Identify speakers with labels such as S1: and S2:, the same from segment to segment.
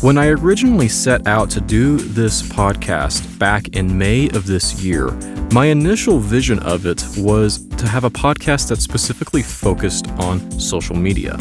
S1: When I originally set out to do this podcast back in May of this year, my initial vision of it was to have a podcast that specifically focused on social media.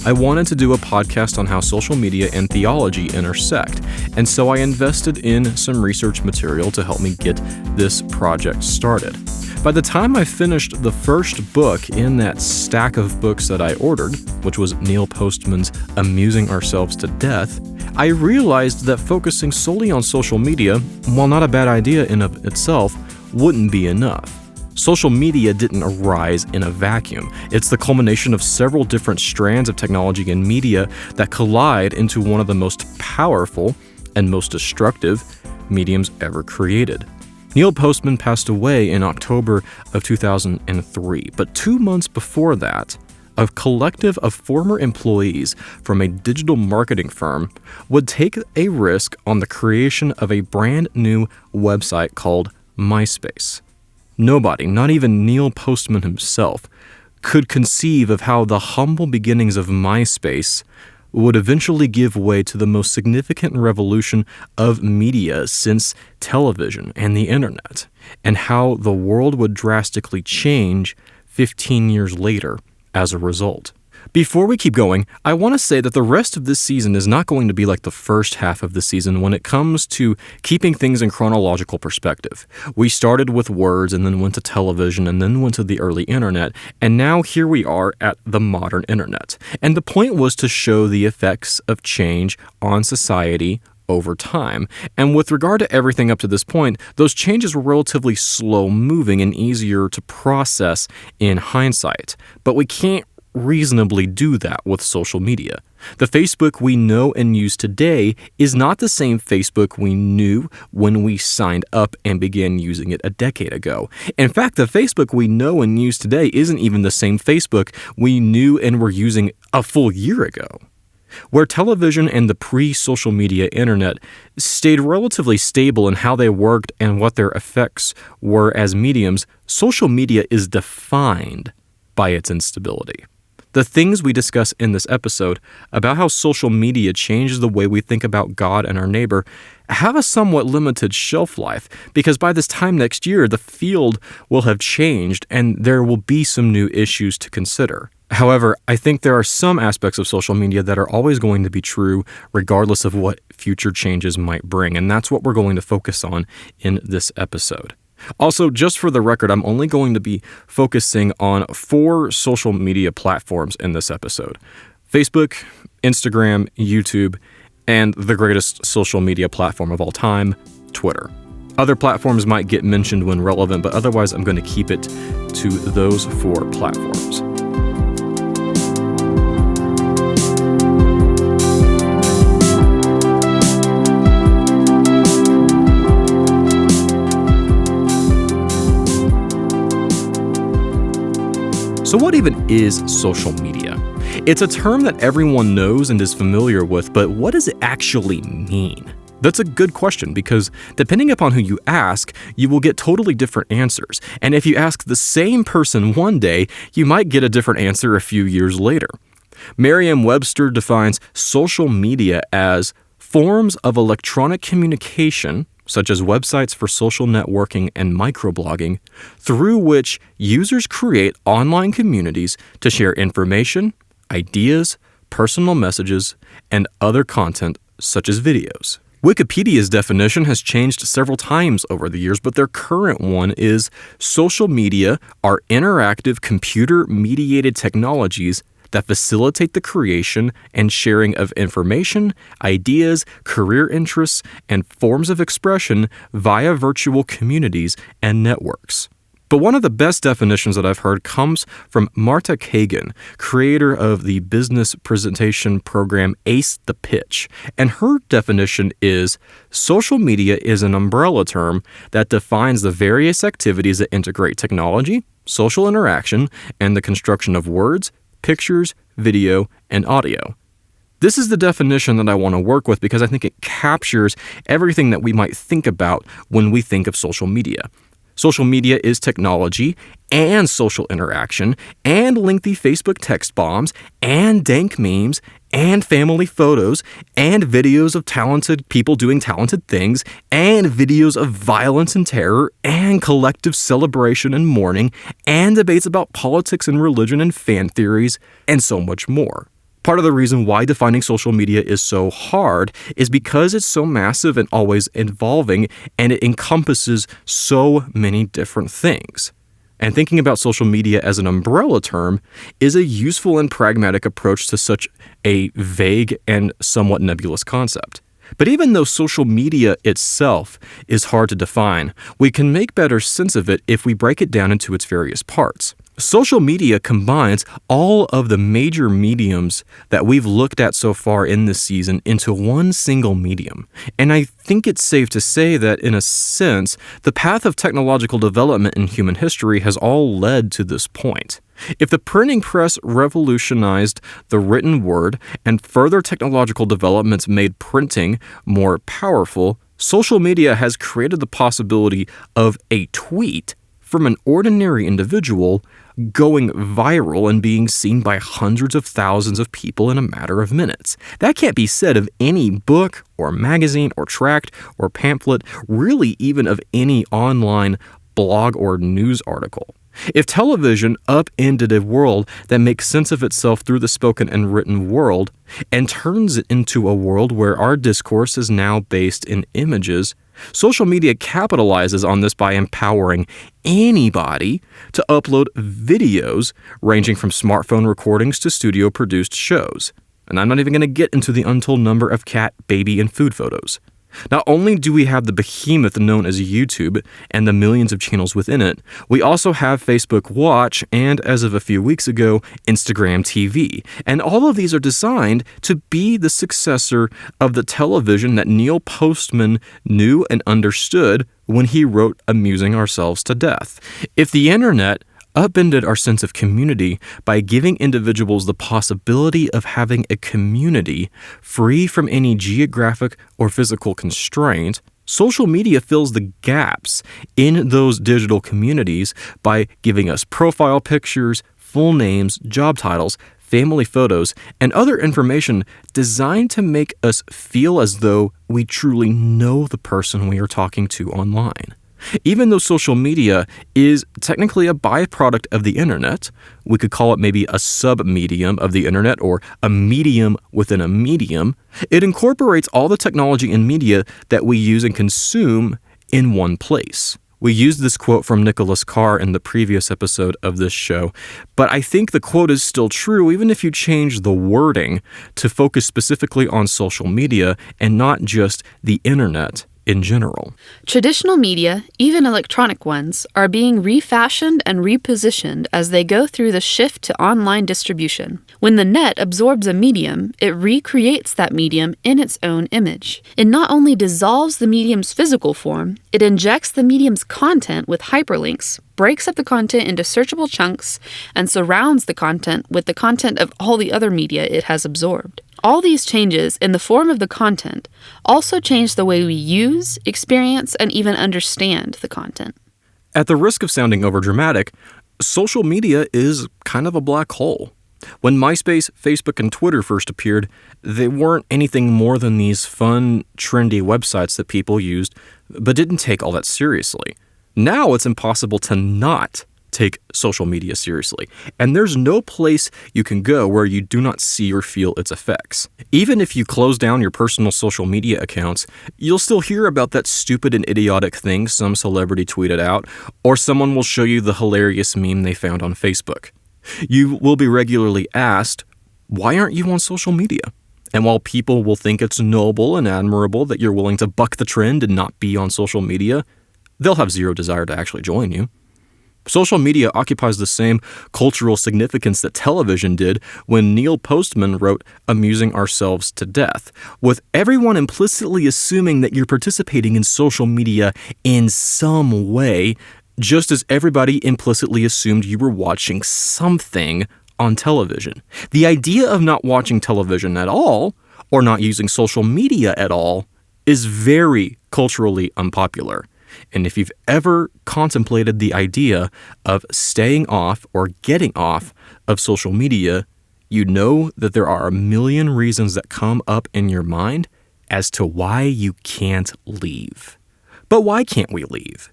S1: I wanted to do a podcast on how social media and theology intersect, and so I invested in some research material to help me get this project started. By the time I finished the first book in that stack of books that I ordered, which was Neil Postman's Amusing Ourselves to Death, I realized that focusing solely on social media, while not a bad idea in of itself, wouldn't be enough. Social media didn't arise in a vacuum. It's the culmination of several different strands of technology and media that collide into one of the most powerful and most destructive mediums ever created. Neil Postman passed away in October of 2003, but 2 months before that, a collective of former employees from a digital marketing firm would take a risk on the creation of a brand new website called MySpace. Nobody, not even Neil Postman himself, could conceive of how the humble beginnings of MySpace would eventually give way to the most significant revolution of media since television and the internet, and how the world would drastically change 15 years later as a result. Before we keep going, I want to say that the rest of this season is not going to be like the first half of the season when it comes to keeping things in chronological perspective. We started with words and then went to television and then went to the early internet, and now here we are at the modern internet. And the point was to show the effects of change on society over time. And with regard to everything up to this point, those changes were relatively slow-moving and easier to process in hindsight. But we can't reasonably do that with social media. The Facebook we know and use today is not the same Facebook we knew when we signed up and began using it a decade ago. In fact, the Facebook we know and use today isn't even the same Facebook we knew and were using a full year ago. Where television and the pre-social media internet stayed relatively stable in how they worked and what their effects were as mediums, social media is defined by its instability. The things we discuss in this episode about how social media changes the way we think about God and our neighbor have a somewhat limited shelf life, because by this time next year, the field will have changed and there will be some new issues to consider. However, I think there are some aspects of social media that are always going to be true regardless of what future changes might bring, and that's what we're going to focus on in this episode. Also, just for the record, I'm only going to be focusing on 4 social media platforms in this episode: Facebook, Instagram, YouTube, and the greatest social media platform of all time, Twitter. Other platforms might get mentioned when relevant, but otherwise I'm going to keep it to those 4 platforms. So what even is social media? It's a term that everyone knows and is familiar with, but what does it actually mean? That's a good question, because depending upon who you ask, you will get totally different answers. And if you ask the same person one day, you might get a different answer a few years later. Merriam-Webster defines social media as forms of electronic communication, such as websites for social networking and microblogging, through which users create online communities to share information, ideas, personal messages, and other content such as videos. Wikipedia's definition has changed several times over the years, but their current one is: social media are interactive computer-mediated technologies that facilitate the creation and sharing of information, ideas, career interests, and forms of expression via virtual communities and networks. But one of the best definitions that I've heard comes from Marta Kagan, creator of the business presentation program Ace the Pitch. And her definition is: social media is an umbrella term that defines the various activities that integrate technology, social interaction, and the construction of words, pictures, video, and audio. This is the definition that I want to work with because I think it captures everything that we might think about when we think of social media. Social media is technology and social interaction and lengthy Facebook text bombs and dank memes and family photos and videos of talented people doing talented things and videos of violence and terror and collective celebration and mourning and debates about politics and religion and fan theories and so much more. Part of the reason why defining social media is so hard is because it's so massive and always evolving, and it encompasses so many different things. And thinking about social media as an umbrella term is a useful and pragmatic approach to such a vague and somewhat nebulous concept. But even though social media itself is hard to define, we can make better sense of it if we break it down into its various parts. Social media combines all of the major mediums that we've looked at so far in this season into one single medium. And I think it's safe to say that, in a sense, the path of technological development in human history has all led to this point. If the printing press revolutionized the written word and further technological developments made printing more powerful, social media has created the possibility of a tweet from an ordinary individual going viral and being seen by hundreds of thousands of people in a matter of minutes. That can't be said of any book or magazine or tract or pamphlet, really even of any online blog or news article. If television upended a world that makes sense of itself through the spoken and written world and turns it into a world where our discourse is now based in images, social media capitalizes on this by empowering anybody to upload videos ranging from smartphone recordings to studio-produced shows. And I'm not even going to get into the untold number of cat, baby, and food photos. Not only do we have the behemoth known as YouTube and the millions of channels within it, we also have Facebook Watch and, as of a few weeks ago, Instagram TV. And all of these are designed to be the successor of the television that Neil Postman knew and understood when he wrote Amusing Ourselves to Death. If the internet upended our sense of community by giving individuals the possibility of having a community free from any geographic or physical constraint, social media fills the gaps in those digital communities by giving us profile pictures, full names, job titles, family photos, and other information designed to make us feel as though we truly know the person we are talking to online. Even though social media is technically a byproduct of the internet, we could call it maybe a sub-medium of the internet or a medium within a medium, it incorporates all the technology and media that we use and consume in one place. We used this quote from Nicholas Carr in the previous episode of this show, but I think the quote is still true even if you change the wording to focus specifically on social media and not just the internet in general.
S2: Traditional media, even electronic ones, are being refashioned and repositioned as they go through the shift to online distribution. When the net absorbs a medium, it recreates that medium in its own image. It not only dissolves the medium's physical form, it injects the medium's content with hyperlinks, breaks up the content into searchable chunks, and surrounds the content with the content of all the other media it has absorbed. All these changes in the form of the content also change the way we use, experience, and even understand the content.
S1: At the risk of sounding overdramatic, social media is kind of a black hole. When MySpace, Facebook, and Twitter first appeared, they weren't anything more than these fun, trendy websites that people used, but didn't take all that seriously. Now it's impossible to not take social media seriously, and there's no place you can go where you do not see or feel its effects. Even if you close down your personal social media accounts, you'll still hear about that stupid and idiotic thing some celebrity tweeted out, or someone will show you the hilarious meme they found on Facebook. You will be regularly asked, why aren't you on social media? And while people will think it's noble and admirable that you're willing to buck the trend and not be on social media, they'll have zero desire to actually join you. Social media occupies the same cultural significance that television did when Neil Postman wrote Amusing Ourselves to Death, with everyone implicitly assuming that you're participating in social media in some way, just as everybody implicitly assumed you were watching something on television. The idea of not watching television at all, or not using social media at all, is very culturally unpopular. And if you've ever contemplated the idea of staying off or getting off of social media, you know that there are a million reasons that come up in your mind as to why you can't leave. But why can't we leave?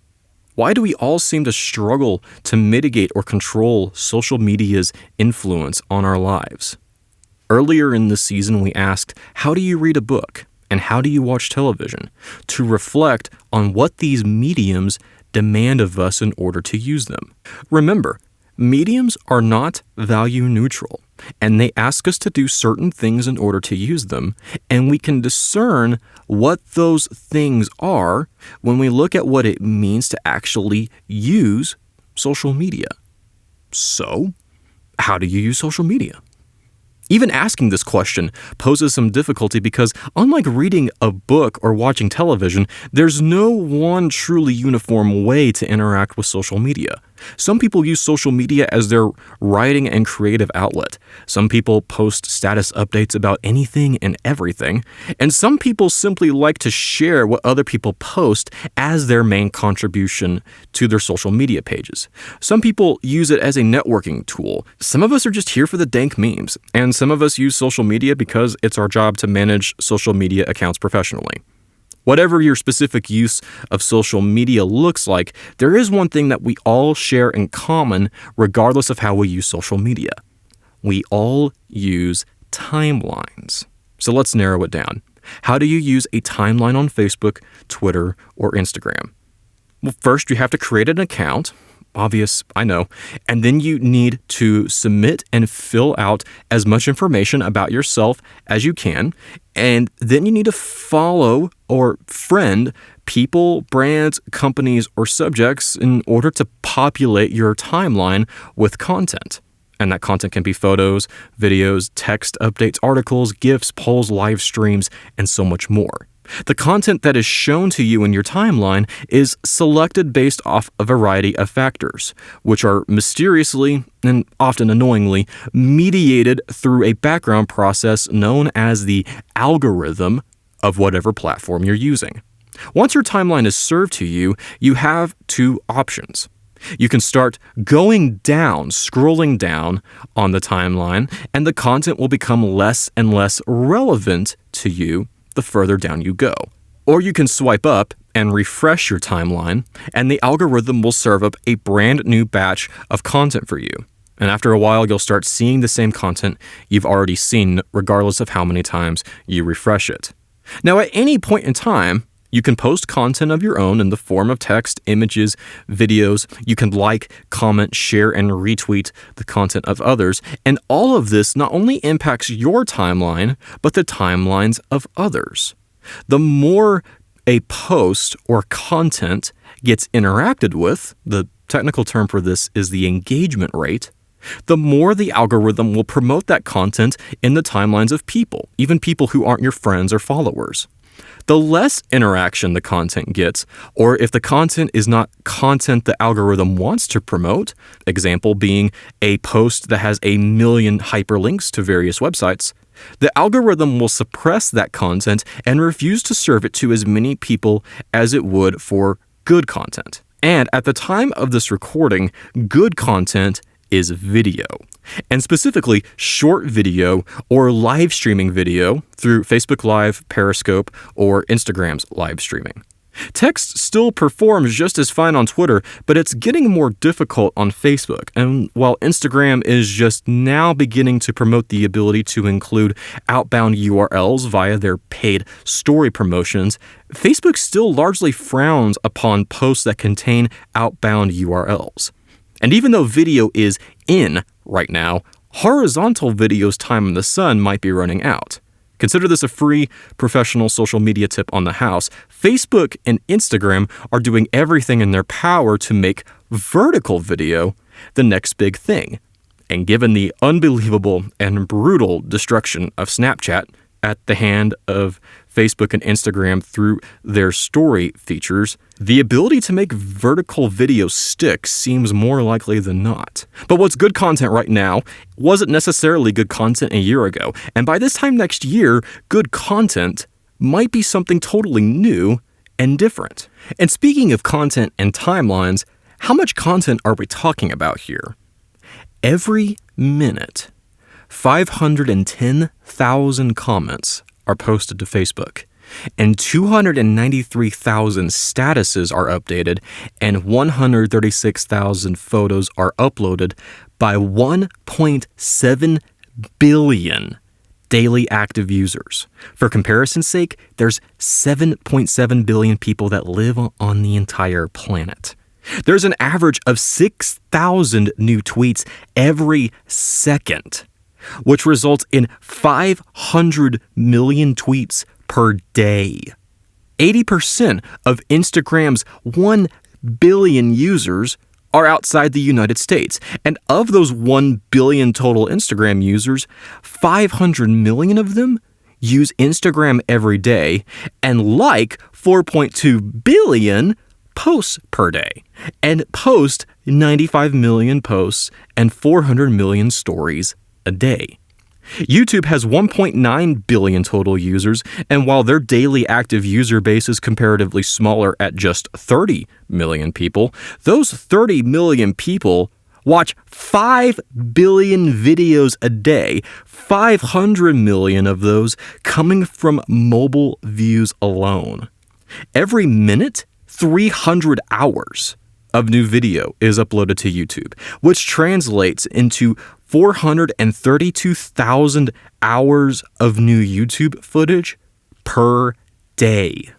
S1: Why do we all seem to struggle to mitigate or control social media's influence on our lives? Earlier in this season, we asked, how do you read a book and how do you watch television? To reflect on what these mediums demand of us in order to use them. Remember, mediums are not value neutral, and they ask us to do certain things in order to use them, and we can discern what those things are when we look at what it means to actually use social media. So, how do you use social media? Even asking this question poses some difficulty because, unlike reading a book or watching television, there's no one truly uniform way to interact with social media. Some people use social media as their writing and creative outlet. Some people post status updates about anything and everything. And some people simply like to share what other people post as their main contribution to their social media pages. Some people use it as a networking tool. Some of us are just here for the dank memes. And some of us use social media because it's our job to manage social media accounts professionally. Whatever your specific use of social media looks like, there is one thing that we all share in common regardless of how we use social media. We all use timelines. So let's narrow it down. How do you use a timeline on Facebook, Twitter, or Instagram? Well, first you have to create an account. Obvious, I know. And then you need to submit and fill out as much information about yourself as you can. And then you need to follow or friend people, brands, companies, or subjects in order to populate your timeline with content. And that content can be photos, videos, text updates, articles, GIFs, polls, live streams, and so much more. The content that is shown to you in your timeline is selected based off a variety of factors, which are mysteriously and often annoyingly mediated through a background process known as the algorithm of whatever platform you're using. Once your timeline is served to you, you have two options. You can start going down, scrolling down on the timeline, and the content will become less and less relevant to you the further down you go. Or you can swipe up and refresh your timeline, and the algorithm will serve up a brand new batch of content for you. And after a while, you'll start seeing the same content you've already seen, regardless of how many times you refresh it. Now, at any point in time, you can post content of your own in the form of text, images, videos. You can like, comment, share, and retweet the content of others. And all of this not only impacts your timeline, but the timelines of others. The more a post or content gets interacted with, the technical term for this is the engagement rate, the more the algorithm will promote that content in the timelines of people, even people who aren't your friends or followers. The less interaction the content gets, or if the content is not content the algorithm wants to promote, example being a post that has 1 million hyperlinks to various websites, the algorithm will suppress that content and refuse to serve it to as many people as it would for good content. And at the time of this recording, good content is video, and specifically short video or live streaming video through Facebook Live, Periscope, or Instagram's live streaming. Text still performs just as fine on Twitter, but it's getting more difficult on Facebook. And while Instagram is just now beginning to promote the ability to include outbound URLs via their paid story promotions, Facebook still largely frowns upon posts that contain outbound URLs. And even though video is in right now, horizontal video's time in the sun might be running out. Consider this a free professional social media tip on the house. Facebook and Instagram are doing everything in their power to make vertical video the next big thing. And given the unbelievable and brutal destruction of Snapchat at the hand of Facebook and Instagram through their story features, the ability to make vertical video stick seems more likely than not. But what's good content right now wasn't necessarily good content a year ago. And by this time next year, good content might be something totally new and different. And speaking of content and timelines, how much content are we talking about here? Every minute, 510,000 comments are posted to Facebook, and 293,000 statuses are updated, and 136,000 photos are uploaded by 1.7 billion daily active users. For comparison's sake, there's 7.7 billion people that live on the entire planet. There's an average of 6,000 new tweets every second, which results in 500 million tweets per day. 80% of Instagram's 1 billion users are outside the United States. And of those 1 billion total Instagram users, 500 million of them use Instagram every day and like 4.2 billion posts per day and post 95 million posts and 400 million stories a day. YouTube has 1.9 billion total users, and while their daily active user base is comparatively smaller at just 30 million people, those 30 million people watch 5 billion videos a day, 500 million of those coming from mobile views alone. Every minute, 300 hours of new video is uploaded to YouTube, which translates into 432,000 hours of new YouTube footage per day.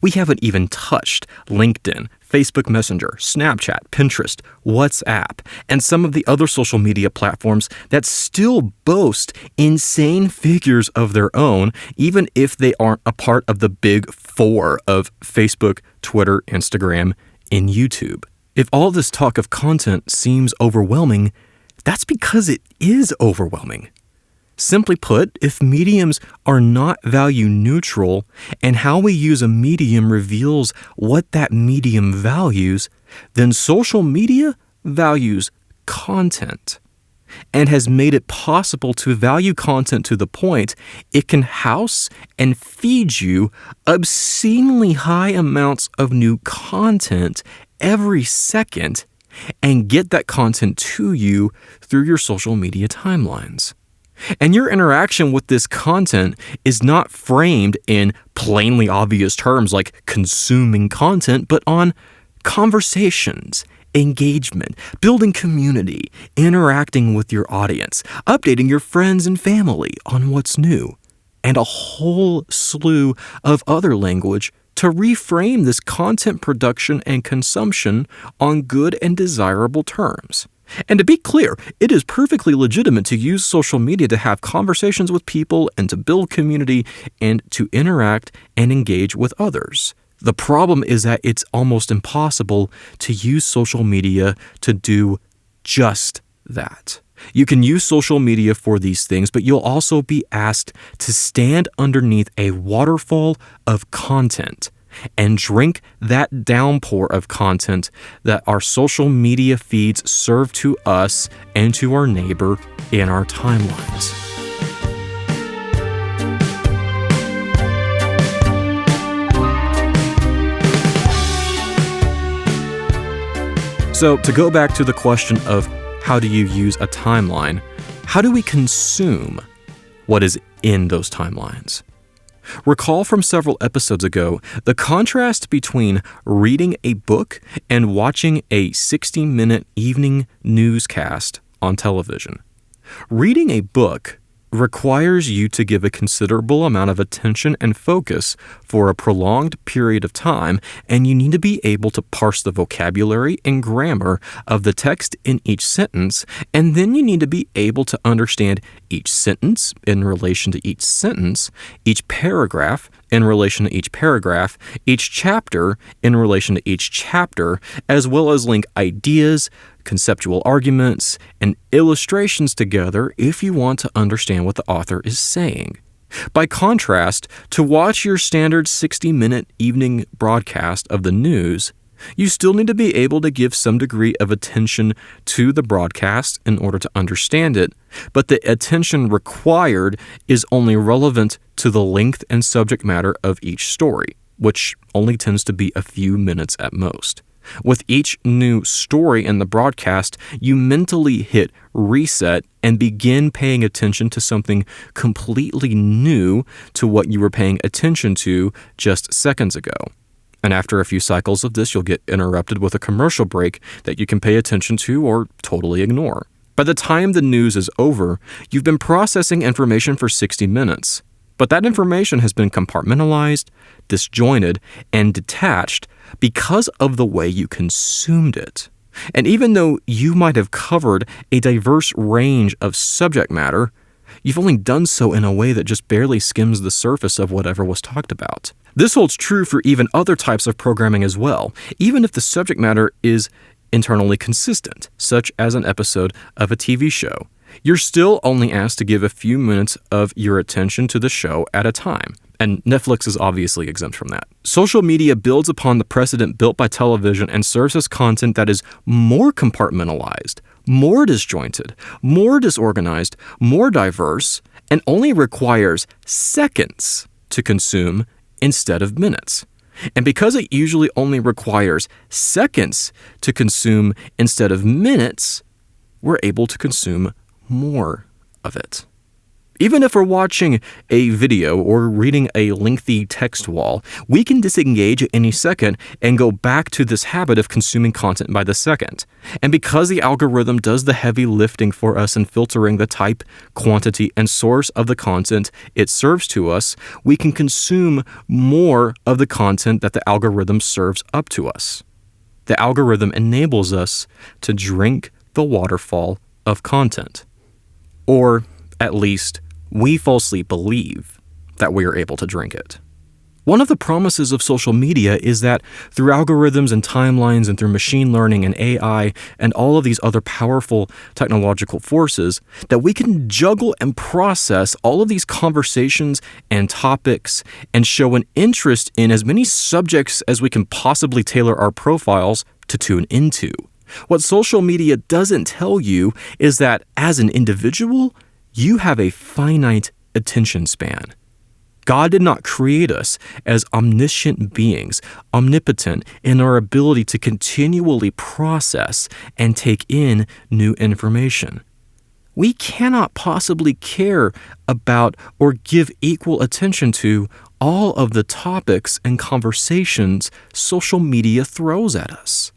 S1: We haven't even touched LinkedIn, Facebook Messenger, Snapchat, Pinterest, WhatsApp, and some of the other social media platforms that still boast insane figures of their own, even if they aren't a part of the big four of Facebook, Twitter, Instagram, and YouTube. If all this talk of content seems overwhelming, that's because it is overwhelming. Simply put, if mediums are not value neutral and how we use a medium reveals what that medium values, then social media values content and has made it possible to value content to the point it can house and feed you obscenely high amounts of new content every second and get that content to you through your social media timelines. And your interaction with this content is not framed in plainly obvious terms like consuming content, but on conversations, engagement, building community, interacting with your audience, updating your friends and family on what's new, and a whole slew of other language to reframe this content production and consumption on good and desirable terms. And to be clear, it is perfectly legitimate to use social media to have conversations with people and to build community and to interact and engage with others. The problem is that it's almost impossible to use social media to do just that. You can use social media for these things, but you'll also be asked to stand underneath a waterfall of content and drink that downpour of content that our social media feeds serve to us and to our neighbor in our timelines. So, to go back to the question of how do you use a timeline, how do we consume what is in those timelines? Recall from several episodes ago the contrast between reading a book and watching a 60-minute evening newscast on television. Reading a book requires you to give a considerable amount of attention and focus for a prolonged period of time, and you need to be able to parse the vocabulary and grammar of the text in each sentence, and then you need to be able to understand each sentence in relation to each sentence, each paragraph in relation to each paragraph, each chapter in relation to each chapter, as well as link ideas, conceptual arguments, and illustrations together if you want to understand what the author is saying. By contrast, to watch your standard 60-minute evening broadcast of the news, you still need to be able to give some degree of attention to the broadcast in order to understand it, but the attention required is only relevant to the length and subject matter of each story. which only tends to be a few minutes at most. With each new story in the broadcast, you mentally hit reset and begin paying attention to something completely new to what you were paying attention to just seconds ago. And after a few cycles of this, you'll get interrupted with a commercial break that you can pay attention to or totally ignore. By the time the news is over, you've been processing information for 60 minutes. But that information has been compartmentalized, disjointed, and detached because of the way you consumed it. And even though you might have covered a diverse range of subject matter, you've only done so in a way that just barely skims the surface of whatever was talked about. This holds true for even other types of programming as well, even if the subject matter is internally consistent, such as an episode of a TV show. You're still only asked to give a few minutes of your attention to the show at a time, and Netflix is obviously exempt from that. Social media builds upon the precedent built by television and serves as content that is more compartmentalized, more disjointed, more disorganized, more diverse, and only requires seconds to consume instead of minutes. And because it usually only requires seconds to consume instead of minutes, we're able to consume more of it. Even if we're watching a video or reading a lengthy text wall, we can disengage at any second and go back to this habit of consuming content by the second. And because the algorithm does the heavy lifting for us in filtering the type, quantity, and source of the content it serves to us, we can consume more of the content that the algorithm serves up to us. The algorithm enables us to drink the waterfall of content. Or, at least, we falsely believe that we are able to drink it. One of the promises of social media is that through algorithms and timelines and through machine learning and AI and all of these other powerful technological forces, that we can juggle and process all of these conversations and topics and show an interest in as many subjects as we can possibly tailor our profiles to tune into. What social media doesn't tell you is that as an individual, you have a finite attention span. God did not create us as omniscient beings, omnipotent in our ability to continually process and take in new information. We cannot possibly care about or give equal attention to all of the topics and conversations social media throws at us.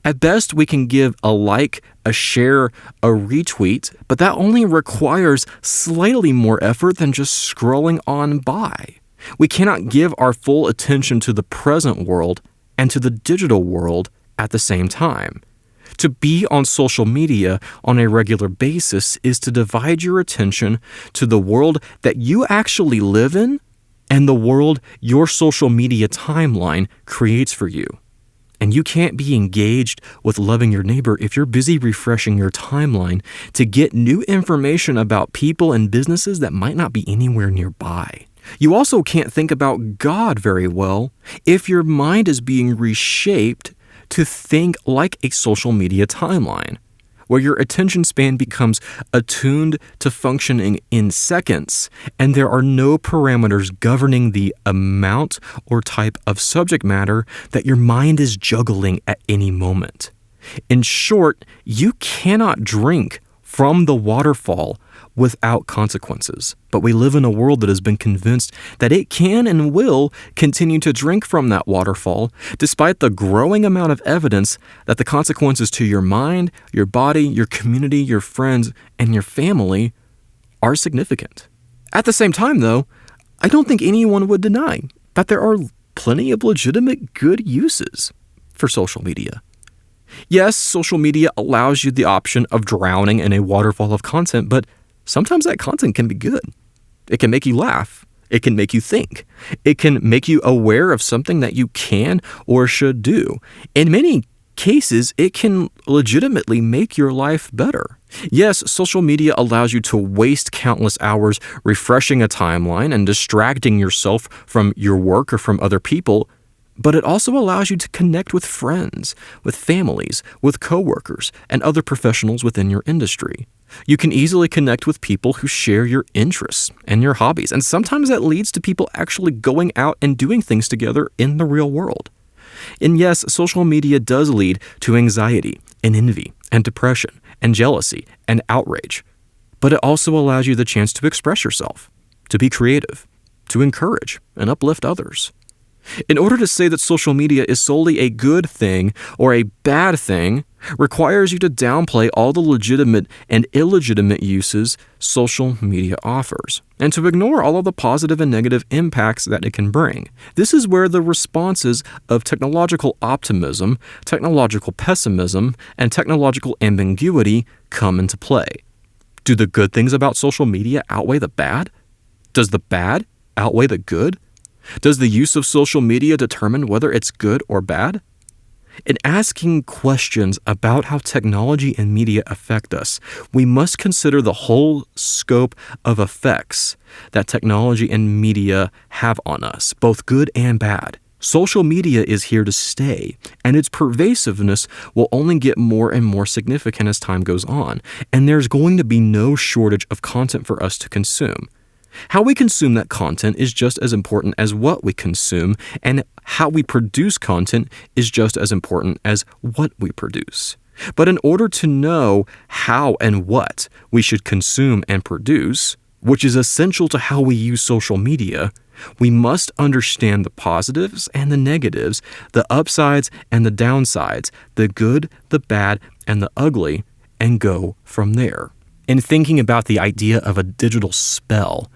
S1: At best, we can give a like, a share, a retweet, but that only requires slightly more effort than just scrolling on by. We cannot give our full attention to the present world and to the digital world at the same time. To be on social media on a regular basis is to divide your attention to the world that you actually live in and the world your social media timeline creates for you. And you can't be engaged with loving your neighbor if you're busy refreshing your timeline to get new information about people and businesses that might not be anywhere nearby. You also can't think about God very well if your mind is being reshaped to think like a social media timeline, where your attention span becomes attuned to functioning in seconds, and there are no parameters governing the amount or type of subject matter that your mind is juggling at any moment. In short, you cannot drink from the waterfall without consequences. But we live in a world that has been convinced that it can and will continue to drink from that waterfall, despite the growing amount of evidence that the consequences to your mind, your body, your community, your friends, and your family are significant. At the same time, though, I don't think anyone would deny that there are plenty of legitimate good uses for social media. Yes, social media allows you the option of drowning in a waterfall of content, but sometimes that content can be good. It can make you laugh. It can make you think. It can make you aware of something that you can or should do. In many cases, it can legitimately make your life better. Yes, social media allows you to waste countless hours refreshing a timeline and distracting yourself from your work or from other people, but it also allows you to connect with friends, with families, with coworkers, and other professionals within your industry. You can easily connect with people who share your interests and your hobbies, and sometimes that leads to people actually going out and doing things together in the real world. And yes, social media does lead to anxiety and envy and depression and jealousy and outrage, but it also allows you the chance to express yourself, to be creative, to encourage and uplift others. In order to say that social media is solely a good thing or a bad thing requires you to downplay all the legitimate and illegitimate uses social media offers, and to ignore all of the positive and negative impacts that it can bring. This is where the responses of technological optimism, technological pessimism, and technological ambiguity come into play. Do the good things about social media outweigh the bad? Does the bad outweigh the good? Does the use of social media determine whether it's good or bad? In asking questions about how technology and media affect us, we must consider the whole scope of effects that technology and media have on us, both good and bad. Social media is here to stay, and its pervasiveness will only get more and more significant as time goes on, and there's going to be no shortage of content for us to consume. How we consume that content is just as important as what we consume, and how we produce content is just as important as what we produce. But in order to know how and what we should consume and produce, which is essential to how we use social media, we must understand the positives and the negatives, the upsides and the downsides, the good, the bad, and the ugly, and go from there. In thinking about the idea of a digital spell,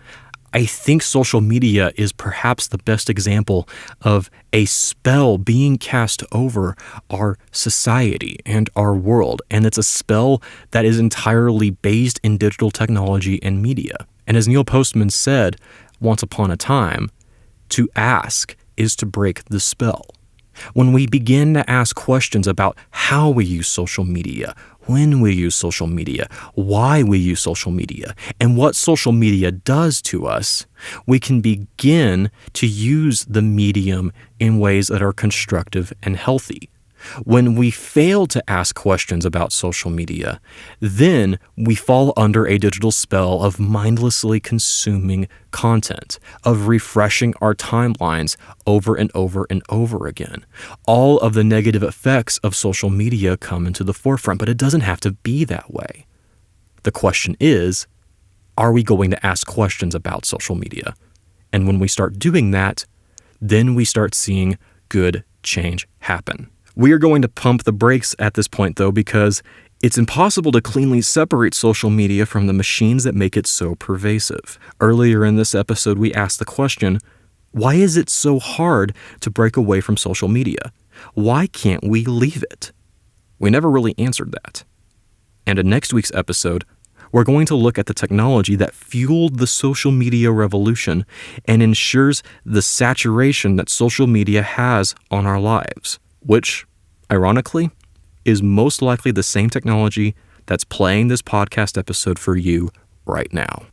S1: I think social media is perhaps the best example of a spell being cast over our society and our world, and it's a spell that is entirely based in digital technology and media. And as Neil Postman said once upon a time, to ask is to break the spell. When we begin to ask questions about how we use social media, when we use social media, why we use social media, and what social media does to us, we can begin to use the medium in ways that are constructive and healthy. When we fail to ask questions about social media, then we fall under a digital spell of mindlessly consuming content, of refreshing our timelines over and over and over again. All of the negative effects of social media come into the forefront, but it doesn't have to be that way. The question is, are we going to ask questions about social media? And when we start doing that, then we start seeing good change happen. We are going to pump the brakes at this point, though, because it's impossible to cleanly separate social media from the machines that make it so pervasive. Earlier in this episode, we asked the question, why is it so hard to break away from social media? Why can't we leave it? We never really answered that. And in next week's episode, we're going to look at the technology that fueled the social media revolution and ensures the saturation that social media has on our lives, which, ironically, is most likely the same technology that's playing this podcast episode for you right now.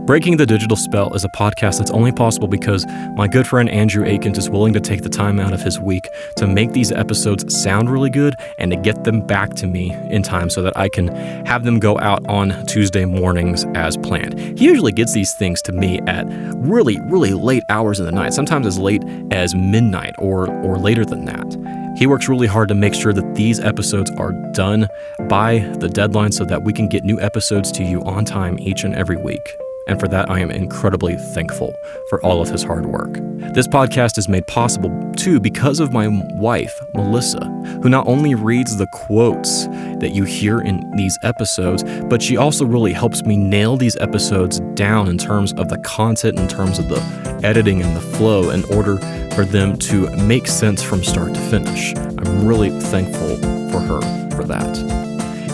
S1: Breaking the Digital Spell is a podcast that's only possible because my good friend Andrew Akins is willing to take the time out of his week to make these episodes sound really good and to get them back to me in time so that I can have them go out on Tuesday mornings as planned. He usually gets these things to me at really, really late hours in the night, sometimes as late as midnight or later than that. He works really hard to make sure that these episodes are done by the deadline so that we can get new episodes to you on time each and every week. And for that, I am incredibly thankful for all of his hard work. This podcast is made possible, too, because of my wife, Melissa, who not only reads the quotes that you hear in these episodes, but she also really helps me nail these episodes down in terms of the content, in terms of the editing and the flow, in order for them to make sense from start to finish. I'm really thankful for her for that.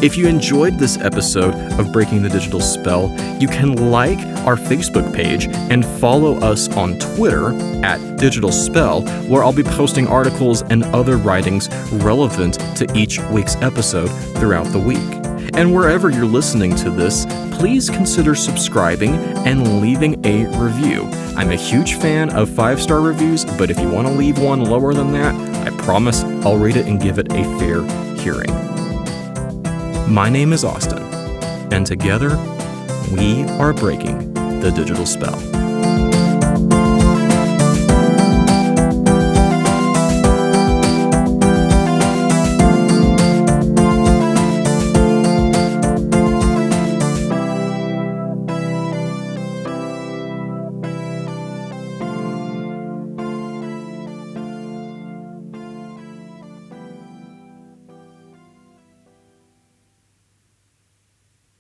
S1: If you enjoyed this episode of Breaking the Digital Spell, you can like our Facebook page and follow us on Twitter at Digital Spell, where I'll be posting articles and other writings relevant to each week's episode throughout the week. And wherever you're listening to this, please consider subscribing and leaving a review. I'm a huge fan of 5-star reviews, but if you want to leave one lower than that, I promise I'll read it and give it a fair hearing. My name is Austin, and together we are breaking the digital spell.